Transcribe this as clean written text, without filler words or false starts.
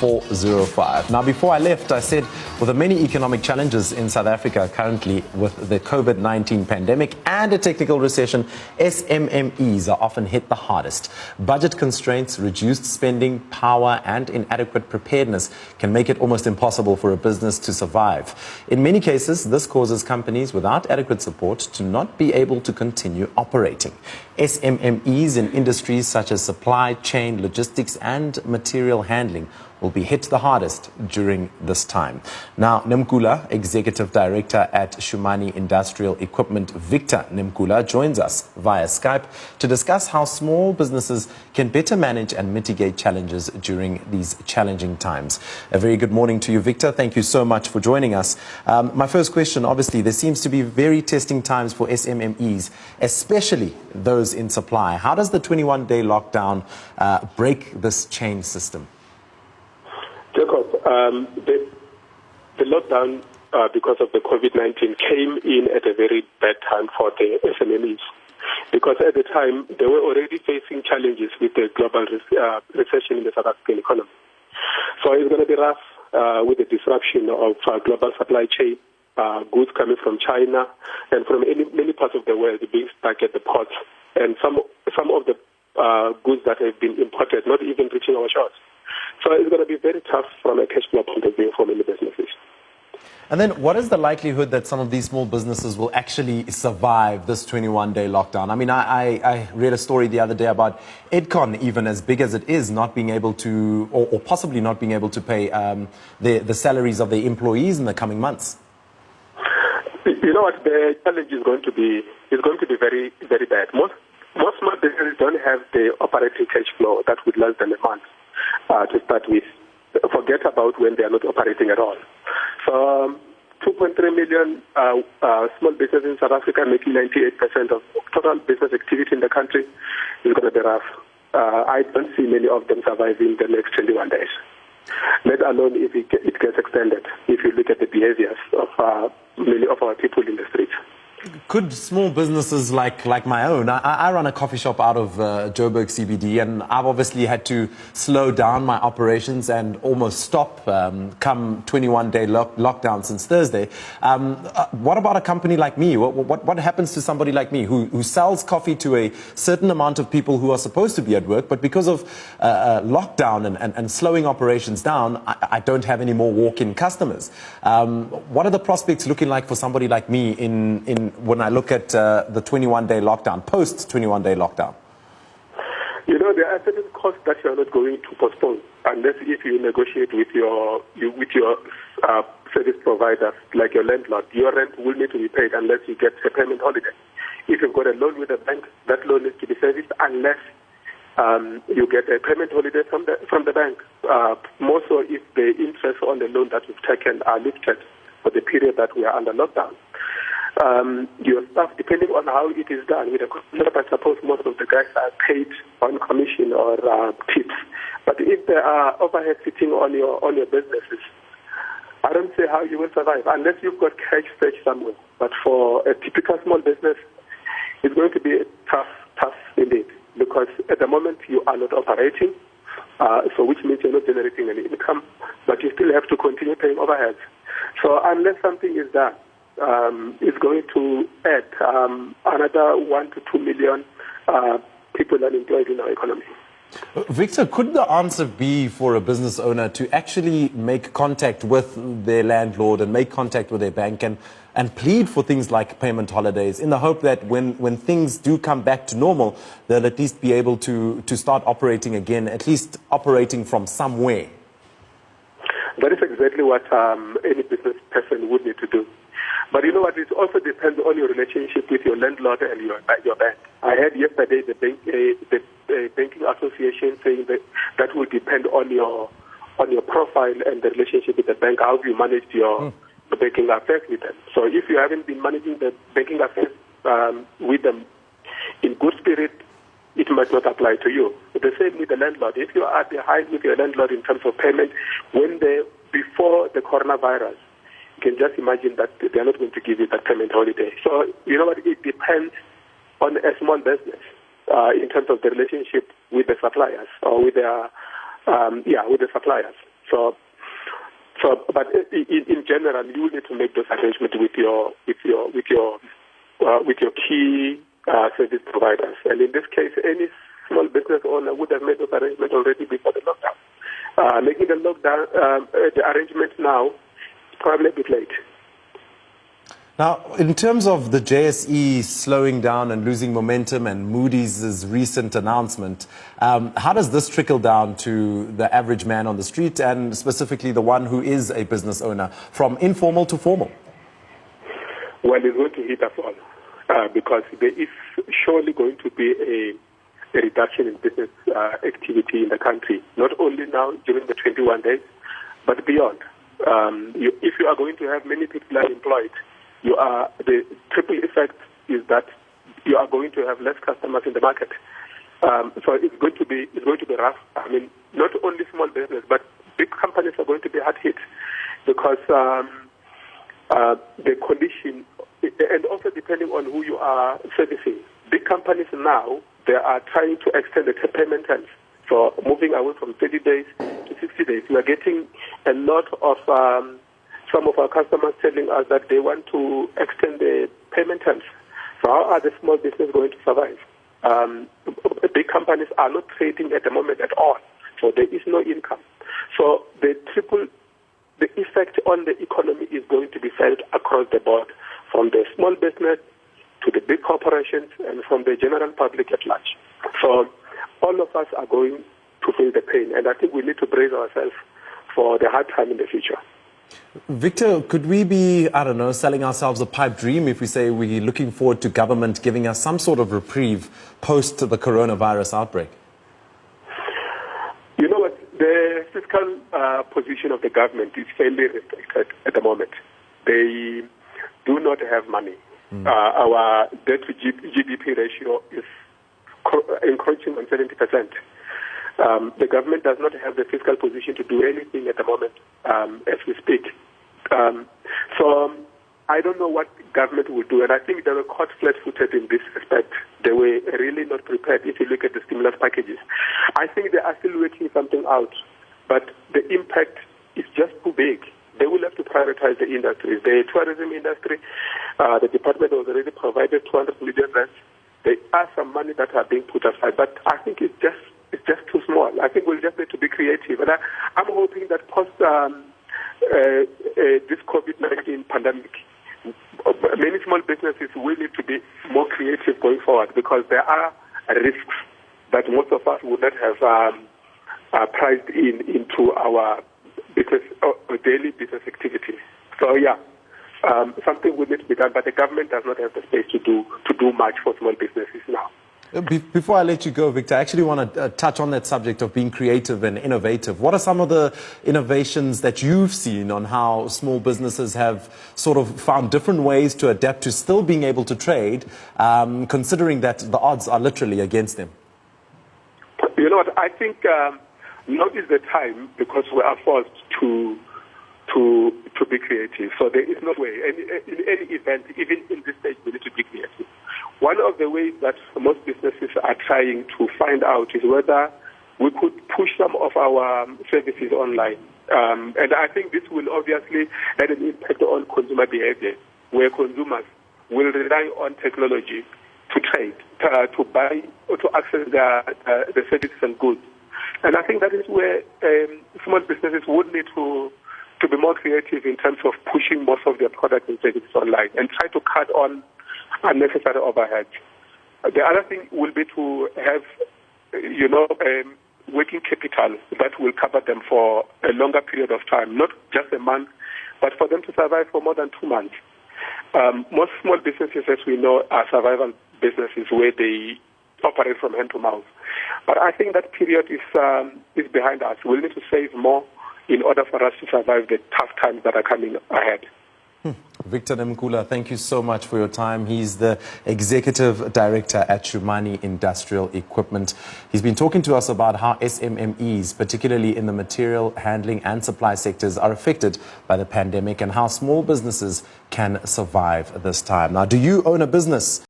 405. Now, before I left, I said with the many economic challenges in South Africa currently with the COVID-19 pandemic and a technical recession, SMMEs are often hit the hardest. Budget constraints, reduced spending, power and inadequate preparedness can make it almost impossible for a business to survive. In many cases, this causes companies without adequate support to not be able to continue operating. SMMEs in industries such as supply chain, logistics and material handling will be hit the hardest during this time. Now, Nemukula, Executive Director at SHUMANI Industrial Equipment, Victor Nemukula, joins us via Skype to discuss how small businesses can better manage and mitigate challenges during these challenging times. A very good morning to you, Victor. Thank you so much for joining us. My first question, obviously, there seems to be very testing times for SMMEs, especially those in supply. How does the 21-day lockdown break this chain system? Jacob, the lockdown because of the COVID-19 came in at a very bad time for the SMMEs, because at the time they were already facing challenges with the global recession in the South African economy. So it's going to be rough with the disruption of global supply chain, goods coming from China and from many parts of the world being stuck at the ports, and some of the goods that have been imported not even reaching our shores. So it's going to be very tough from a cash flow point of view for many businesses. And then what is the likelihood that some of these small businesses will actually survive this 21-day lockdown? I mean, I read a story the other day about Edcon, even as big as it is, not being able to, or possibly not being able to pay the salaries of their employees in the coming months. You know what, the challenge is going to be very, very bad. Most small businesses don't have the operating cash flow that would last them a month. To start with, forget about when they are not operating at all. So 2.3 million small businesses in South Africa, making 98% of total business activity in the country, is going to be rough. I don't see many of them surviving the next 21 days, let alone if it gets extended, if you look at the behaviors of many of our people in the streets. Could small businesses like my own, I run a coffee shop out of Joburg CBD, and I've obviously had to slow down my operations and almost stop come 21-day lockdown since Thursday. What about a company like me? What happens to somebody like me who sells coffee to a certain amount of people who are supposed to be at work, but because of lockdown and slowing operations down, I don't have any more walk-in customers? What are the prospects looking like for somebody like me when I look at the 21-day lockdown, post-21-day lockdown? You know, there are certain costs that you are not going to postpone unless if you negotiate with your service providers, like your landlord. Your rent will need to be paid unless you get a payment holiday. If you've got a loan with a bank, that loan needs to be serviced unless you get a payment holiday from the bank. More so if the interest on the loan that you've taken are lifted for the period that we are under lockdown. Your staff, depending on how it is done, with a contract, I suppose most of the guys are paid on commission or tips. But if there are overhead sitting on your businesses, I don't see how you will survive unless you've got cash stashed somewhere. But for a typical small business, it's going to be tough indeed, because at the moment you are not operating, so which means you're not generating any income, but you still have to continue paying overheads. So unless something is done, is going to add another 1 to 2 million people unemployed in our economy. Victor, could the answer be for a business owner to actually make contact with their landlord and make contact with their bank and plead for things like payment holidays in the hope that when things do come back to normal, they'll at least be able to start operating again, at least operating from somewhere? That is exactly what any business person would need to do. But you know what, it also depends on your relationship with your landlord and your bank. I heard yesterday the banking association saying that will depend on your profile and the relationship with the bank, how you manage your banking affairs with them. So if you haven't been managing the banking affairs with them in good spirit, it might not apply to you. The same with the landlord. If you are behind with your landlord in terms of payment, before the coronavirus, you can just imagine that they are not going to give you that payment holiday. So, you know what, it depends on a small business in terms of the relationship with the suppliers or with the suppliers. But in general, you need to make those arrangements with your key service providers. And in this case, any small business owner would have made those arrangements already before the lockdown. Making the arrangements now is probably a bit late. Now, in terms of the JSE slowing down and losing momentum and Moody's recent announcement, how does this trickle down to the average man on the street and specifically the one who is a business owner, from informal to formal? Well, it's going to hit us all because there is surely going to be a reduction in business activity in the country, not only now during the 21 days, but beyond. If you are going to have many people unemployed, the triple effect is that you are going to have less customers in the market. So it's going to be rough. I mean, not only small business, but big companies are going to be hard hit because the condition, and also depending on who you are servicing. Big companies now, they are trying to extend the payment terms. So moving away from 30 days to 60 days. We are getting a lot of some of our customers telling us that they want to extend the payment terms. So how are the small businesses going to survive? Big companies are not trading at the moment at all. So there is no income. So the effect on the economy is going to be felt across the board, from the small business to the big corporations and from the general public at large. So all of us are going to feel the pain. And I think we need to brace ourselves for the hard time in the future. Victor, could we be, I don't know, selling ourselves a pipe dream if we say we're looking forward to government giving us some sort of reprieve post the coronavirus outbreak? You know what? The fiscal position of the government is fairly restricted at the moment. They do not have money. Our debt to GDP ratio is encroaching on 70%. The government does not have the fiscal position to do anything at the moment as we speak. So I don't know what government will do, and I think they were caught flat-footed in this respect. They were really not prepared if you look at the stimulus packages. I think they are still working something out, but the impact is just too big. They will have to prioritize the industries. The tourism industry, the department has already provided 200 million rand. There are some money that are being put aside, but I think it's just too small. I think we'll just need to be creative. And I'm hoping that post this COVID-19 pandemic, many small businesses will need to be more creative going forward, because there are risks that most of us would not have priced into our business, daily business activity. So yeah, something will need to be done, but the government does not have the space to do much for small businesses now. Before I let you go, Victor, I actually want to touch on that subject of being creative and innovative. What are some of the innovations that you've seen on how small businesses have sort of found different ways to adapt to still being able to trade, considering that the odds are literally against them? You know what, I think now is the time, because we are forced to be creative. So there is no way, in any event, even in this stage, we need to be creative. One of the ways that most businesses are trying to find out is whether we could push some of our services online. And I think this will obviously have an impact on consumer behavior, where consumers will rely on technology to trade, to buy, or to access the services and goods. And I think that is where small businesses would need to be more creative in terms of pushing most of their products and services online and try to cut on unnecessary overhead. The other thing will be to have, working capital that will cover them for a longer period of time, not just a month, but for them to survive for more than 2 months. Most small businesses, as we know, are survival businesses where they operate from hand to mouth. But I think that period is behind us. We'll need to save more in order for us to survive the tough times that are coming ahead. Victor Nemukula, thank you so much for your time. He's the Executive Director at SHUMANI Industrial Equipment. He's been talking to us about how SMMEs, particularly in the material handling and supply sectors, are affected by the pandemic and how small businesses can survive this time. Now, do you own a business?